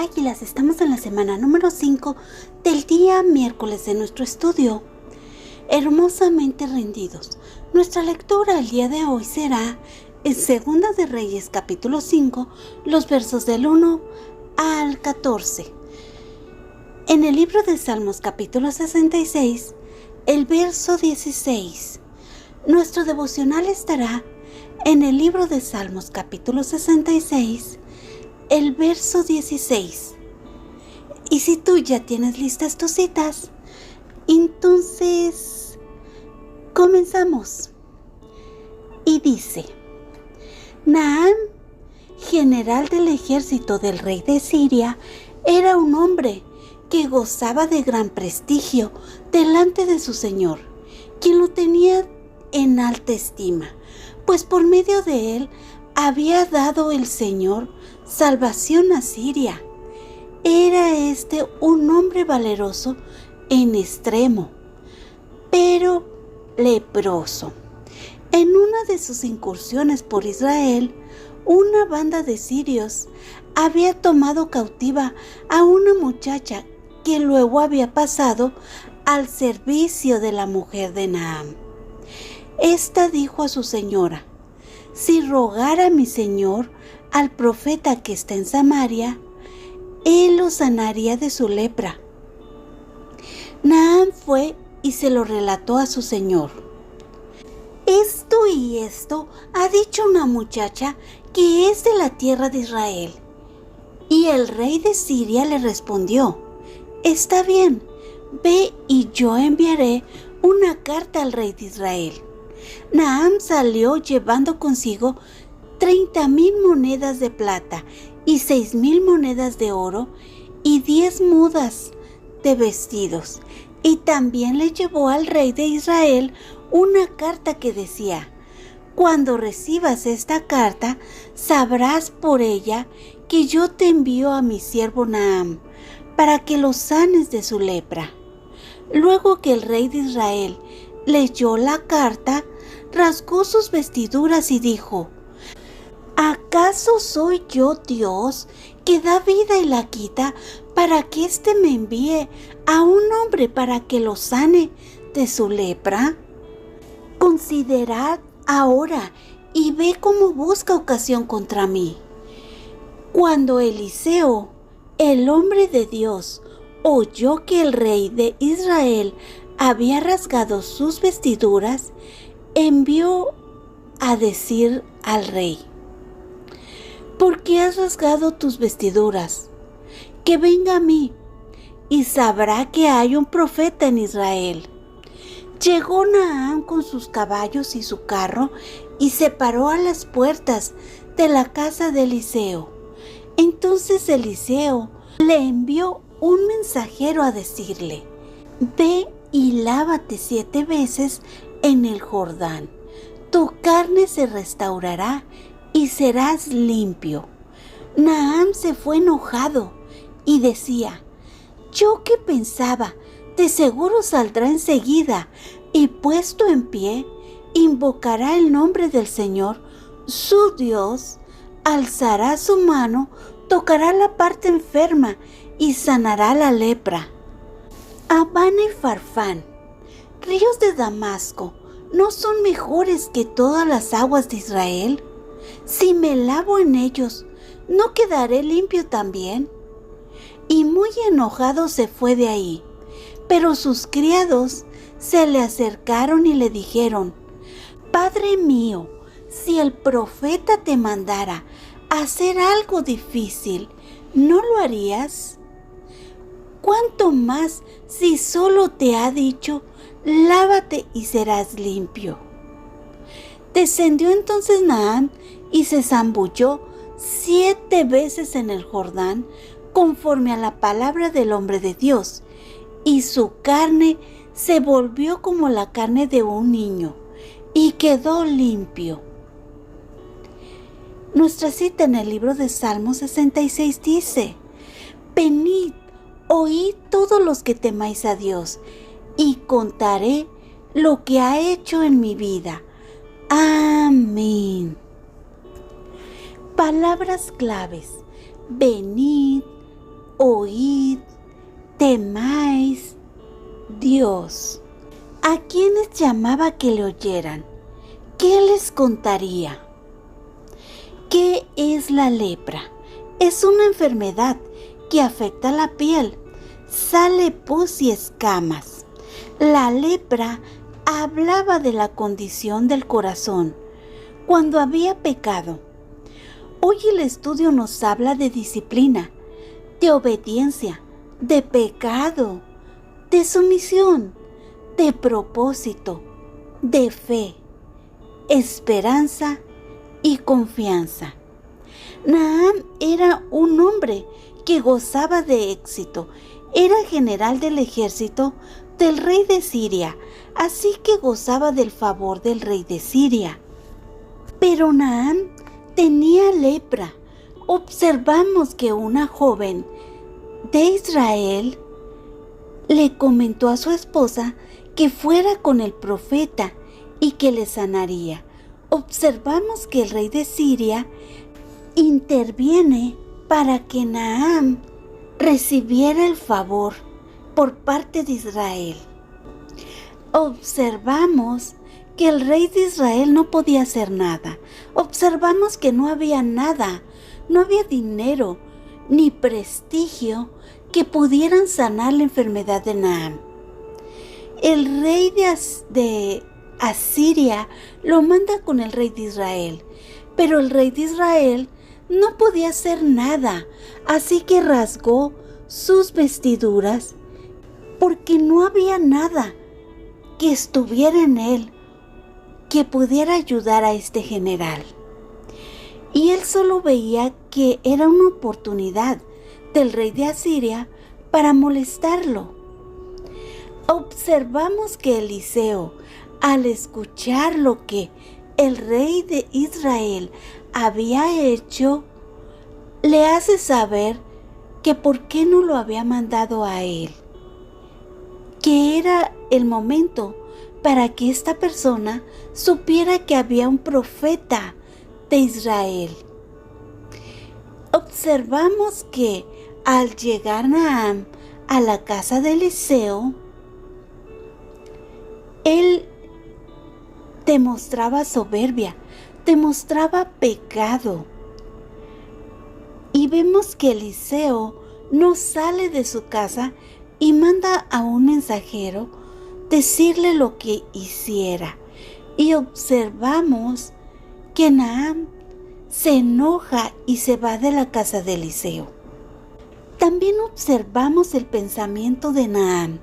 Águilas, estamos en la semana número 5 del día miércoles de nuestro estudio. Hermosamente rendidos. Nuestra lectura el día de hoy será en Segunda de Reyes capítulo 5, los versos del 1 al 14. En el libro de Salmos capítulo 66, el verso 16. Nuestro devocional estará en el libro de Salmos capítulo 66, el verso 16. Y si tú ya tienes listas tus citas, entonces comenzamos. Y dice: Naamán, general del ejército del rey de Siria, era un hombre que gozaba de gran prestigio delante de su señor, quien lo tenía en alta estima, pues por medio de él había dado el Señor salvación a Siria. Era un hombre valeroso en extremo, pero leproso. En una de sus incursiones por Israel, una banda de sirios había tomado cautiva a una muchacha que luego había pasado al servicio de la mujer de Naamán. Esta dijo a su señora: si rogara mi señor al profeta que está en Samaria, él lo sanaría de su lepra. Naamán fue y se lo relató a su señor. Esto y esto ha dicho una muchacha que es de la tierra de Israel. Y el rey de Siria le respondió: está bien, ve y yo enviaré una carta al rey de Israel. Naamán salió llevando consigo 30,000 monedas de plata y 6,000 monedas de oro y 10 mudas de vestidos. Y también le llevó al rey de Israel una carta que decía: cuando recibas esta carta, sabrás por ella que yo te envío a mi siervo Naamán para que lo sanes de su lepra. Luego que el rey de Israel leyó la carta, rasgó sus vestiduras y dijo: ¿acaso soy yo Dios que da vida y la quita, para que éste me envíe a un hombre para que lo sane de su lepra? Considerad ahora y ve cómo busca ocasión contra mí. Cuando Eliseo, el hombre de Dios, oyó que el rey de Israel había rasgado sus vestiduras, envió a decir al rey: ¿por qué has rasgado tus vestiduras? Que venga a mí, y sabrá que hay un profeta en Israel. Llegó Naamán con sus caballos y su carro, y se paró a las puertas de la casa de Eliseo. Entonces Eliseo le envió un mensajero a decirle: ve y lávate 7 veces en el Jordán. Tu carne se restaurará y serás limpio. Naamán se fue enojado y decía: yo que pensaba, de seguro saldrá enseguida y puesto en pie, invocará el nombre del Señor, su Dios, alzará su mano, tocará la parte enferma y sanará la lepra. Abana y Farfán, ríos de Damasco, ¿no son mejores que todas las aguas de Israel? Si me lavo en ellos, ¿no quedaré limpio también? Y muy enojado se fue de ahí. Pero sus criados se le acercaron y le dijeron: Padre mío, si el profeta te mandara hacer algo difícil, ¿no lo harías? ¿Cuánto más si solo te ha dicho: lávate y serás limpio? Descendió entonces Naamán y se zambulló 7 veces en el Jordán, conforme a la palabra del hombre de Dios, y su carne se volvió como la carne de un niño, y quedó limpio. Nuestra cita en el libro de Salmos 66 dice: venid, oíd todos los que temáis a Dios, y contaré lo que ha hecho en mi vida. Amén. Palabras claves: venid, Dios. ¿A quiénes llamaba que le oyeran? ¿Qué les contaría? ¿Qué es la lepra? Es una enfermedad que afecta la piel. Sale pus y escamas. La lepra hablaba de la condición del corazón cuando había pecado. Hoy el estudio nos habla de disciplina, de obediencia, de pecado, de sumisión, de propósito, de fe, esperanza y confianza. Naham era un hombre que gozaba de éxito. Era general del ejército del rey de Siria, así que gozaba del favor del rey de Siria. Pero Naham tenía lepra. Observamos que una joven de Israel le comentó a su esposa que fuera con el profeta y que le sanaría. Observamos que el rey de Siria interviene para que Naham recibiera el favor por parte de Israel. Observamos que el rey de Israel no podía hacer nada. Observamos que no había nada, no había dinero ni prestigio que pudieran sanar la enfermedad de Naham. El rey de Asiria lo manda con el rey de Israel, pero el rey de Israel no podía hacer nada, así que rasgó sus vestiduras porque no había nada que estuviera en él que pudiera ayudar a este general. Y él solo veía que era una oportunidad del rey de Asiria para molestarlo. Observamos que Eliseo, al escuchar lo que el rey de Israel había hecho, le hace saber que por qué no lo había mandado a él, que era el momento para que esta persona supiera que había un profeta de Israel. Observamos que al llegar Naham a la casa de Eliseo, él demostraba soberbia, demostraba pecado. Y vemos que Eliseo no sale de su casa y manda a un mensajero decirle lo que hiciera. Y observamos que Naham se enoja y se va de la casa de Eliseo. También observamos el pensamiento de Naham,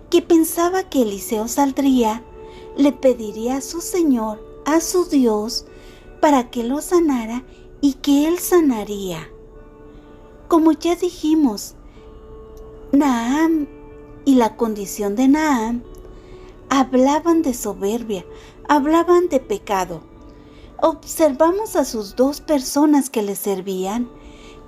que pensaba que Eliseo saldría, le pediría a su Señor, a su Dios, para que lo sanara y que él sanaría. Como ya dijimos, Naham y la condición de Naham hablaban de soberbia, hablaban de pecado. Observamos a sus dos personas que le servían,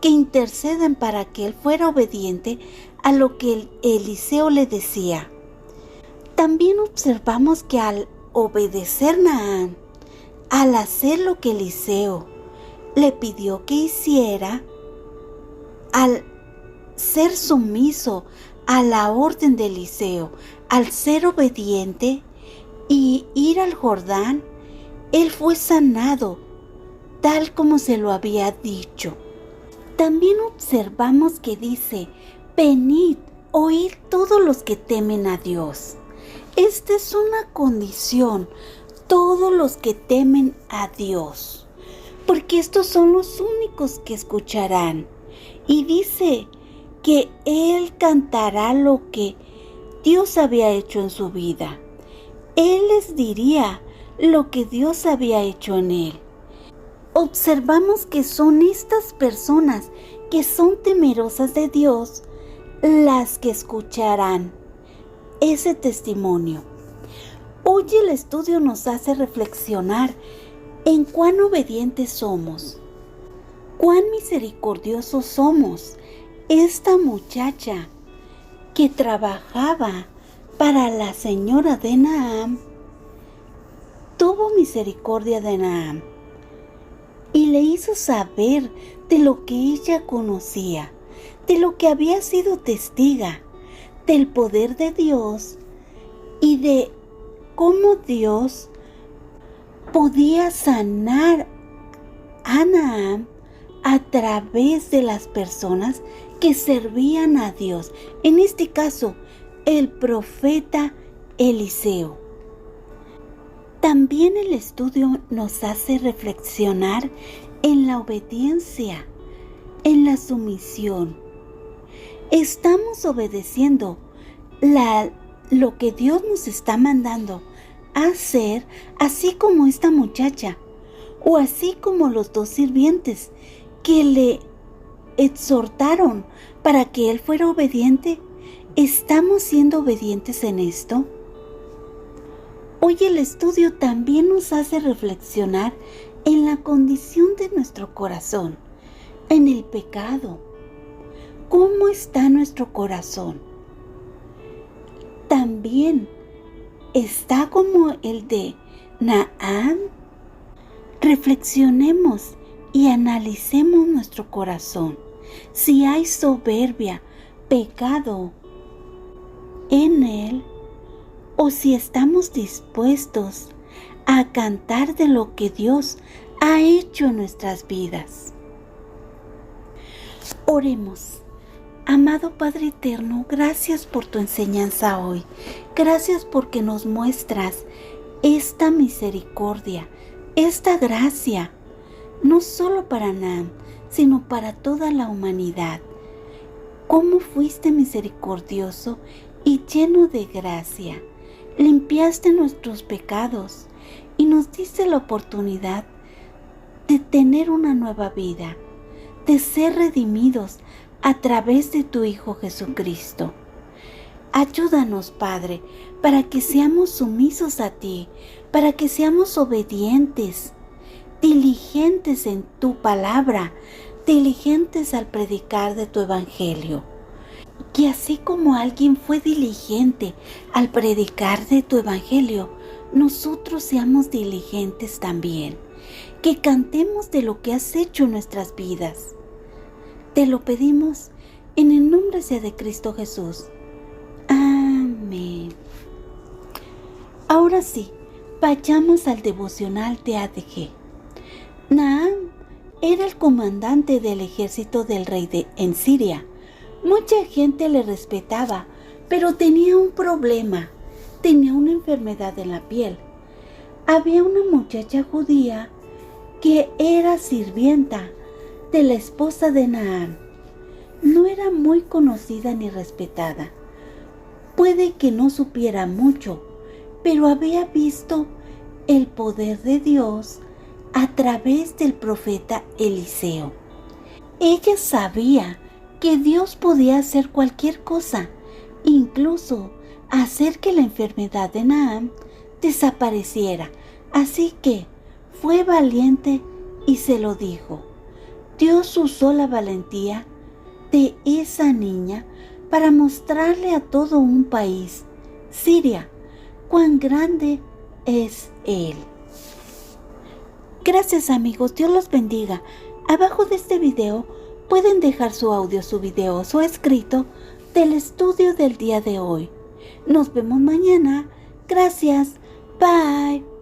que interceden para que él fuera obediente a lo que Eliseo le decía. También observamos que al obedecer Naham, al hacer lo que Eliseo le pidió que hiciera, al ser sumiso a la orden de Eliseo, al ser obediente y ir al Jordán, él fue sanado, tal como se lo había dicho. También observamos que dice: venid, oíd todos los que temen a Dios. Esta es una condición, todos los que temen a Dios, porque estos son los únicos que escucharán. Y dice que él cantará lo que Dios había hecho en su vida. Él les diría lo que Dios había hecho en él. Observamos que son estas personas que son temerosas de Dios las que escucharán ese testimonio. Hoy el estudio nos hace reflexionar en cuán obedientes somos, cuán misericordiosos somos. Esta muchacha que trabajaba para la señora de Naham tuvo misericordia de Naham y le hizo saber de lo que ella conocía, de lo que había sido testiga, del poder de Dios y de cómo Dios podía sanar a Naamán a través de las personas que servían a Dios. En este caso, el profeta Eliseo. También el estudio nos hace reflexionar en la obediencia, en la sumisión. Estamos obedeciendo lo que Dios nos está mandando a hacer, así como esta muchacha, o así como los dos sirvientes que le exhortaron para que él fuera obediente. ¿Estamos siendo obedientes en esto? Hoy el estudio también nos hace reflexionar en la condición de nuestro corazón, en el pecado. ¿Cómo está nuestro corazón? También está como el de Naamán. Reflexionemos y analicemos nuestro corazón. Si hay soberbia, pecado en él, o si estamos dispuestos a cantar de lo que Dios ha hecho en nuestras vidas. Oremos. Amado Padre Eterno, gracias por tu enseñanza hoy. Gracias porque nos muestras esta misericordia, esta gracia, no solo para Naamán, sino para toda la humanidad. Cómo fuiste misericordioso y lleno de gracia. Limpiaste nuestros pecados y nos diste la oportunidad de tener una nueva vida, de ser redimidos a través de tu Hijo Jesucristo. Ayúdanos, Padre, para que seamos sumisos a ti, para que seamos obedientes, diligentes en tu palabra, diligentes al predicar de tu evangelio. Que así como alguien fue diligente al predicar de tu evangelio, nosotros seamos diligentes también. Que cantemos de lo que has hecho en nuestras vidas. Te lo pedimos en el nombre sea de Cristo Jesús. Amén. Ahora sí, vayamos al devocional de ADG. Naamán era el comandante del ejército del rey en Siria. Mucha gente le respetaba, pero tenía un problema. Tenía una enfermedad en la piel. Había una muchacha judía que era sirvienta de la esposa de Naamán. No era muy conocida ni respetada. Puede que no supiera mucho, pero había visto el poder de Dios a través del profeta Eliseo. Ella sabía que Dios podía hacer cualquier cosa, incluso hacer que la enfermedad de Naamán desapareciera. Así que fue valiente y se lo dijo. Dios usó la valentía de esa niña para mostrarle a todo un país, Siria, cuán grande es Él. Gracias, amigos, Dios los bendiga. Abajo de este video pueden dejar su audio, su video, su escrito del estudio del día de hoy. Nos vemos mañana. Gracias. Bye.